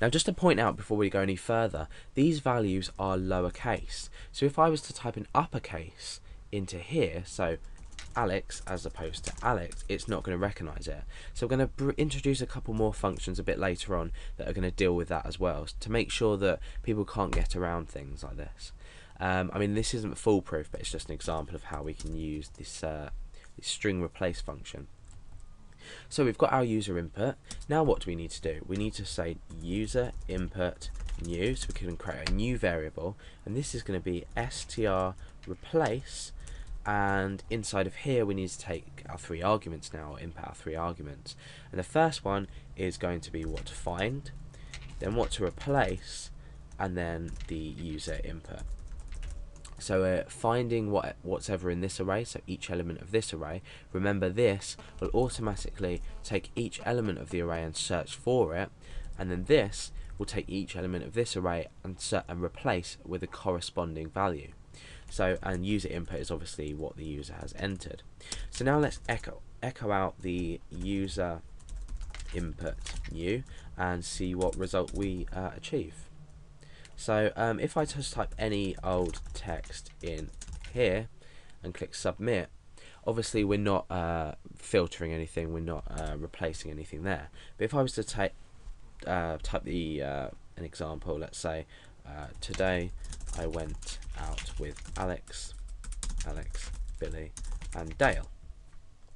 Now just to point out before we go any further, these values are lowercase. So if I was to type an uppercase into here, so Alex as opposed to Alex, it's not going to recognize it. So we're going to introduce a couple more functions a bit later on that are going to deal with that as well, to make sure that people can't get around things like this. I mean, this isn't foolproof, but it's just an example of how we can use this string replace function. So we've got our user input. Now what do we need to do? We need to say user input new, so we can create a new variable, and this is going to be str replace, and inside of here we need to take our 3 arguments now, or input our 3 arguments. And the first one is going to be what to find, then what to replace, and then the user input. So finding what's ever in this array, so each element of this array. Remember, this will automatically take each element of the array and search for it, and then this will take each element of this array and replace with a corresponding value. So, and user input is obviously what the user has entered. So now let's echo out the user input new and see what result we achieve. So if I just type any old text in here and click submit, obviously we're not filtering anything, we're not replacing anything there. But if I was to type an example, let's say today I went out with Alex, Billy and Dale,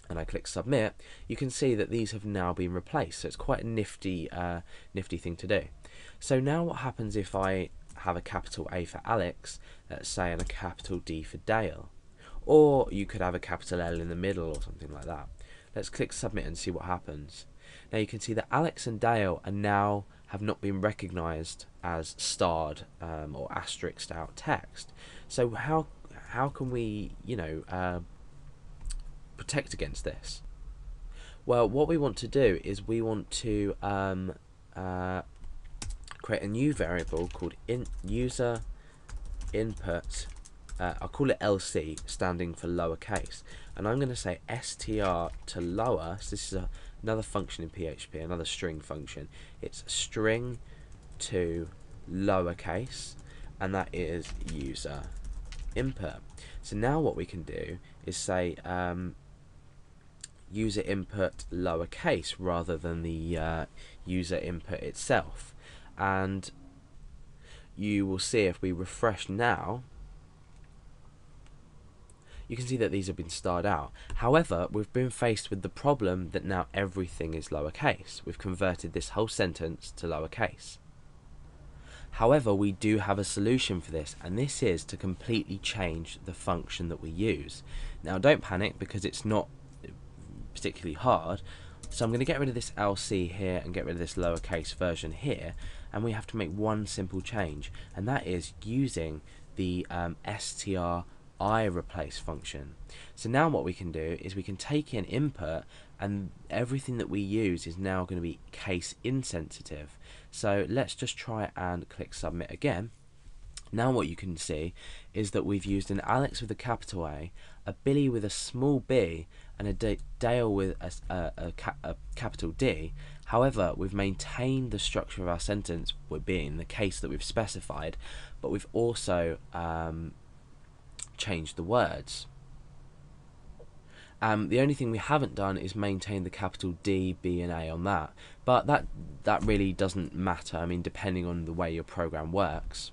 and I click submit, you can see that these have now been replaced. So it's quite a nifty thing to do. So now what happens if I have a capital A for Alex, let's say, and a capital D for Dale? Or you could have a capital L in the middle or something like that. Let's click submit and see what happens. Now you can see that Alex and Dale are now have not been recognized as starred or asterisked out text. So how can we, protect against this? Well, what we want to do is we want to create a new variable called user input. I'll call it LC, standing for lowercase, and I'm going to say str to lower. So this is another function in PHP, another string function. It's string to lowercase, and that is user input. So now what we can do is say user input lowercase rather than the user input itself. And you will see if we refresh now, you can see that these have been starred out. However, we've been faced with the problem that now everything is lowercase. We've converted this whole sentence to lowercase. However, we do have a solution for this, and this is to completely change the function that we use. Now don't panic, because it's not particularly hard. So I'm going to get rid of this LC here and get rid of this lowercase version here, and we have to make one simple change, and that is using the stri replace function. So now what we can do is we can take in input, and everything that we use is now going to be case insensitive. So let's just try and click submit again. Now what you can see is that we've used an Alex with a capital A Billy with a small b, and a Dale with a capital D. However, we've maintained the structure of our sentence, being the case that we've specified, but we've also changed the words. The only thing we haven't done is maintain the capital D, B and A on that, but that really doesn't matter. I mean, depending on the way your program works,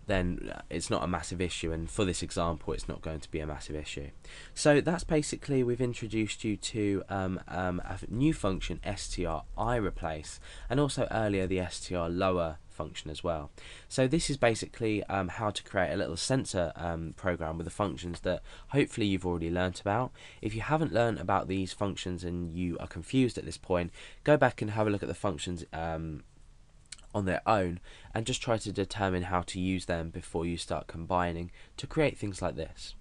then it's not a massive issue, and for this example it's not going to be a massive issue. So that's basically, we've introduced you to a new function, stri replace, and also earlier the str lower function as well. So this is basically how to create a little censor program with the functions that hopefully you've already learnt about. If you haven't learnt about these functions and you are confused at this point, go back and have a look at the functions on their own and just try to determine how to use them before you start combining to create things like this.